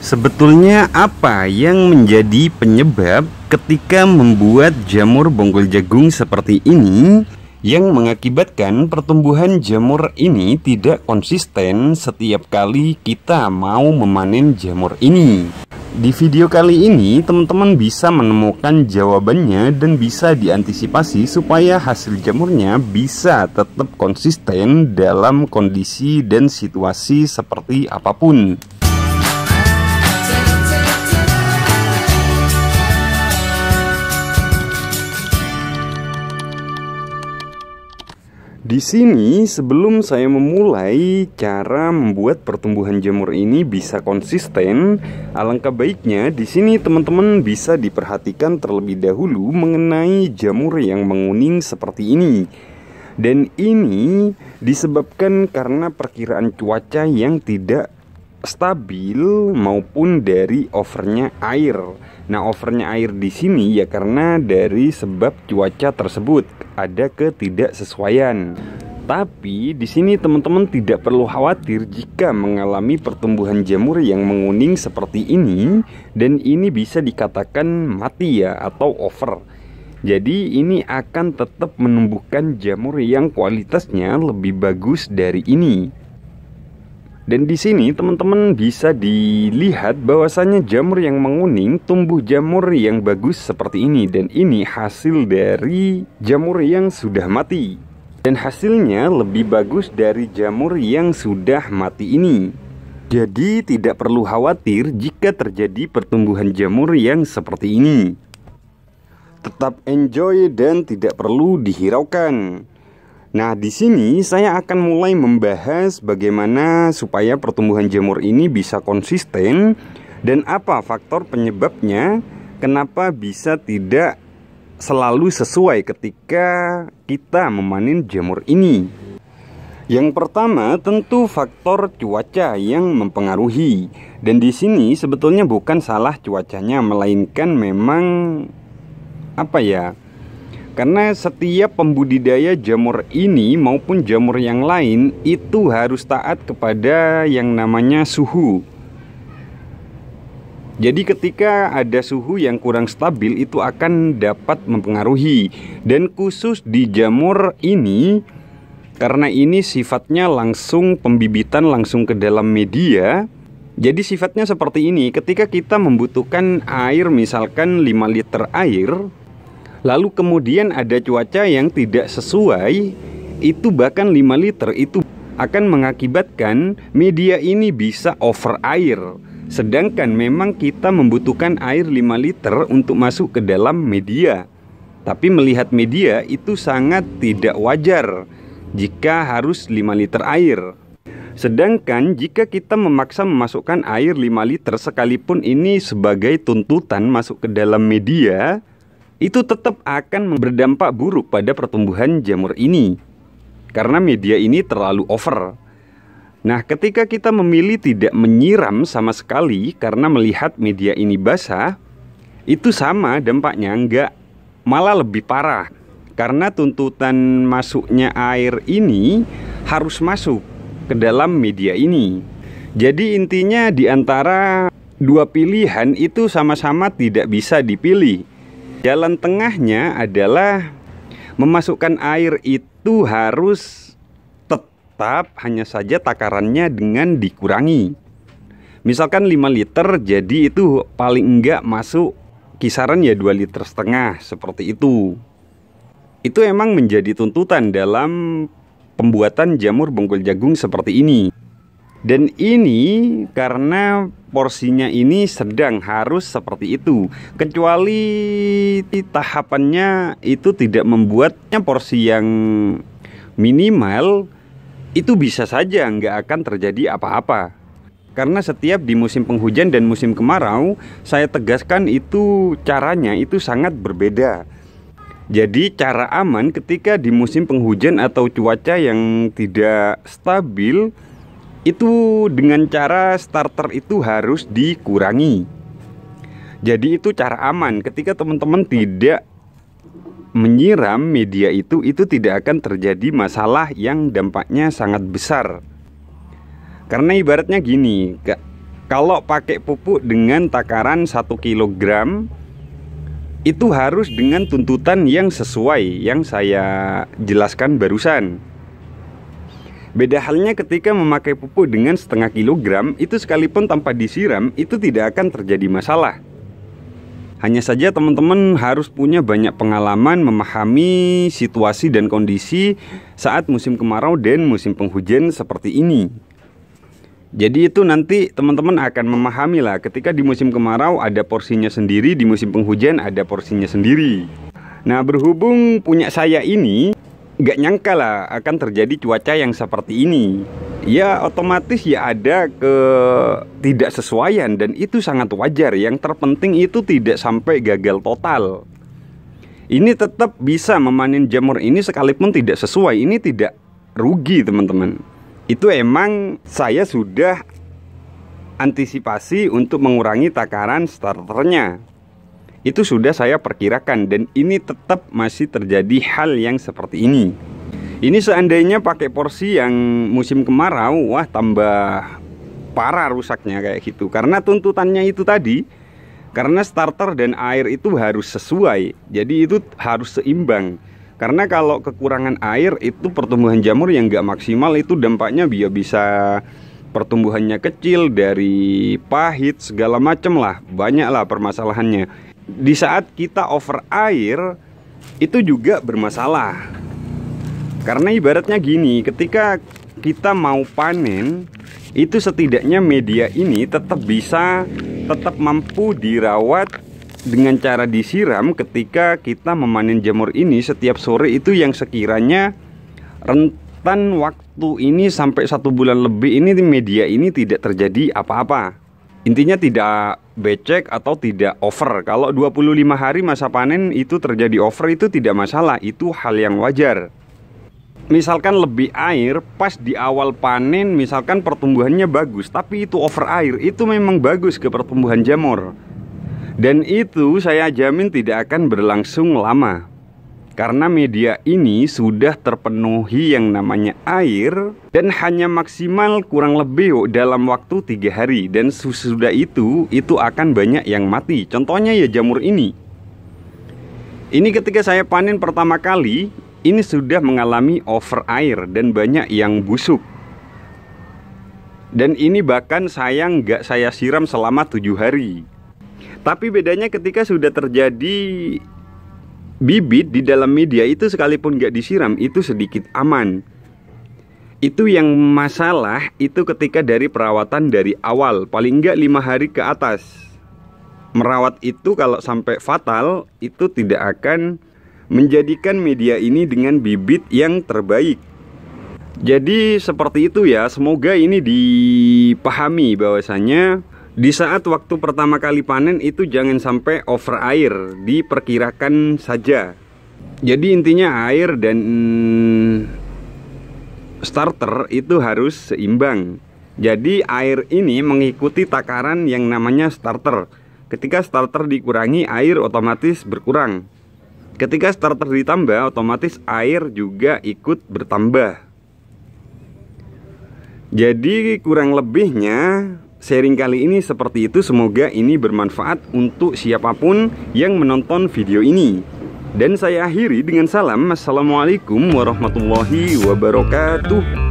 Sebetulnya apa yang menjadi penyebab ketika membuat jamur bonggol jagung seperti ini yang mengakibatkan pertumbuhan jamur ini tidak konsisten setiap kali kita mau memanen jamur ini? Di video kali ini teman-teman bisa menemukan jawabannya dan bisa diantisipasi supaya hasil jamurnya bisa tetap konsisten dalam kondisi dan situasi seperti apapun. Di sini sebelum saya memulai cara membuat pertumbuhan jamur ini bisa konsisten, alangkah baiknya di sini teman-teman bisa diperhatikan terlebih dahulu mengenai jamur yang menguning seperti ini. Dan ini disebabkan karena perkiraan cuaca yang tidak stabil maupun dari overnya air. Nah, overnya air di sini ya karena dari sebab cuaca tersebut ada ketidaksesuaian. Tapi di sini teman-teman tidak perlu khawatir jika mengalami pertumbuhan jamur yang menguning seperti ini, dan ini bisa dikatakan mati ya atau over. Jadi ini akan tetap menumbuhkan jamur yang kualitasnya lebih bagus dari ini. Dan di sini teman-teman bisa dilihat bahwasanya jamur yang menguning tumbuh jamur yang bagus seperti ini. Dan ini hasil dari jamur yang sudah mati. Dan hasilnya lebih bagus dari jamur yang sudah mati ini. Jadi tidak perlu khawatir jika terjadi pertumbuhan jamur yang seperti ini. Tetap enjoy dan tidak perlu dihiraukan. Nah, di sini saya akan mulai membahas bagaimana supaya pertumbuhan jamur ini bisa konsisten dan apa faktor penyebabnya, kenapa bisa tidak selalu sesuai ketika kita memanen jamur ini. Yang pertama tentu faktor cuaca yang mempengaruhi. Dan di sini sebetulnya bukan salah cuacanya, melainkan memang karena setiap pembudidaya jamur ini maupun jamur yang lain itu harus taat kepada yang namanya suhu. Jadi ketika ada suhu yang kurang stabil itu akan dapat mempengaruhi. Dan khusus di jamur ini, karena ini sifatnya langsung pembibitan langsung ke dalam media, jadi sifatnya seperti ini. Ketika kita membutuhkan air misalkan 5 liter air, lalu kemudian ada cuaca yang tidak sesuai, itu bahkan 5 liter itu akan mengakibatkan media ini bisa over air. Sedangkan memang kita membutuhkan air 5 liter untuk masuk ke dalam media. Tapi melihat media itu sangat tidak wajar jika harus 5 liter air. Sedangkan jika kita memaksa memasukkan air 5 liter sekalipun ini sebagai tuntutan masuk ke dalam media, itu tetap akan berdampak buruk pada pertumbuhan jamur ini karena media ini terlalu over. Nah, ketika kita memilih tidak menyiram sama sekali karena melihat media ini basah, itu sama dampaknya, enggak, malah lebih parah. Karena tuntutan masuknya air ini harus masuk ke dalam media ini. Jadi intinya di antara dua pilihan itu sama-sama tidak bisa dipilih. Jalan tengahnya adalah memasukkan air itu harus tetap, hanya saja takarannya dengan dikurangi. Misalkan 5 liter, jadi itu paling enggak masuk kisaran ya 2,5 liter seperti itu. Itu emang menjadi tuntutan dalam pembuatan jamur bonggol jagung seperti ini. Dan ini karena porsinya ini sedang harus seperti itu. Kecuali tahapannya itu tidak membuatnya porsi yang minimal, itu bisa saja nggak akan terjadi apa-apa. Karena setiap di musim penghujan dan musim kemarau, saya tegaskan itu caranya itu sangat berbeda. Jadi cara aman ketika di musim penghujan atau cuaca yang tidak stabil, itu dengan cara starter itu harus dikurangi. Jadi itu cara aman. Ketika teman-teman tidak menyiram media itu tidak akan terjadi masalah yang dampaknya sangat besar. Karena ibaratnya gini, Kalau pakai pupuk dengan takaran 1 kilogram, itu harus dengan tuntutan yang sesuai yang saya jelaskan barusan. Beda halnya ketika memakai pupuk dengan setengah kilogram, itu sekalipun tanpa disiram, itu tidak akan terjadi masalah. Hanya saja teman-teman harus punya banyak pengalaman memahami situasi dan kondisi saat musim kemarau dan musim penghujan seperti ini. Jadi itu nanti teman-teman akan memahami lah, ketika di musim kemarau ada porsinya sendiri, di musim penghujan ada porsinya sendiri. Nah, berhubung punya saya ini gak nyangka lah akan terjadi cuaca yang seperti ini. Ya otomatis ya ada ketidaksesuaian, dan itu sangat wajar. Yang terpenting itu tidak sampai gagal total. Ini tetap bisa memanen jamur ini sekalipun tidak sesuai. Ini tidak rugi teman-teman. Itu emang saya sudah antisipasi untuk mengurangi takaran starternya. Itu sudah saya perkirakan, dan ini tetap masih terjadi hal yang seperti ini. Ini seandainya pakai porsi yang musim kemarau, wah tambah parah rusaknya kayak gitu. Karena tuntutannya itu tadi, karena starter dan air itu harus sesuai. Jadi itu harus seimbang. Karena kalau kekurangan air, itu pertumbuhan jamur yang gak maksimal, itu dampaknya bisa pertumbuhannya kecil, dari pahit, segala macem lah. Banyak lah permasalahannya. Di saat kita over air, itu juga bermasalah. Karena ibaratnya gini, ketika kita mau panen, itu setidaknya media ini tetap mampu dirawat dengan cara disiram. Ketika kita memanen jamur ini setiap sore, itu yang sekiranya rentan waktu ini sampai 1 bulan lebih, ini media ini tidak terjadi apa-apa. Intinya tidak becek atau tidak over. Kalau 25 hari masa panen itu terjadi over, itu tidak masalah, itu hal yang wajar. Misalkan lebih air pas di awal panen, misalkan pertumbuhannya bagus, tapi itu over air, itu memang bagus ke pertumbuhan jamur. Dan itu saya jamin tidak akan berlangsung lama. Karena media ini sudah terpenuhi yang namanya air, dan hanya maksimal kurang lebih dalam waktu 3 hari. Dan sesudah itu akan banyak yang mati. Contohnya ya jamur ini. Ini ketika saya panen pertama kali, ini sudah mengalami over air dan banyak yang busuk. Dan ini bahkan nggak saya siram selama 7 hari. Tapi bedanya ketika sudah terjadi bibit di dalam media itu, sekalipun nggak disiram, itu sedikit aman. Itu yang masalah itu ketika dari perawatan dari awal, paling nggak 5 hari ke atas. Merawat itu kalau sampai fatal, itu tidak akan menjadikan media ini dengan bibit yang terbaik. Jadi seperti itu ya. Semoga ini dipahami bahwasanya di saat waktu pertama kali panen itu jangan sampai over air, diperkirakan saja. Jadi intinya air dan starter itu harus seimbang. Jadi air ini mengikuti takaran yang namanya starter. Ketika starter dikurangi, air otomatis berkurang. Ketika starter ditambah, otomatis air juga ikut bertambah. Jadi kurang lebihnya sharing kali ini seperti itu. Semoga ini bermanfaat untuk siapapun yang menonton video ini. Dan saya akhiri dengan salam. Assalamualaikum warahmatullahi wabarakatuh.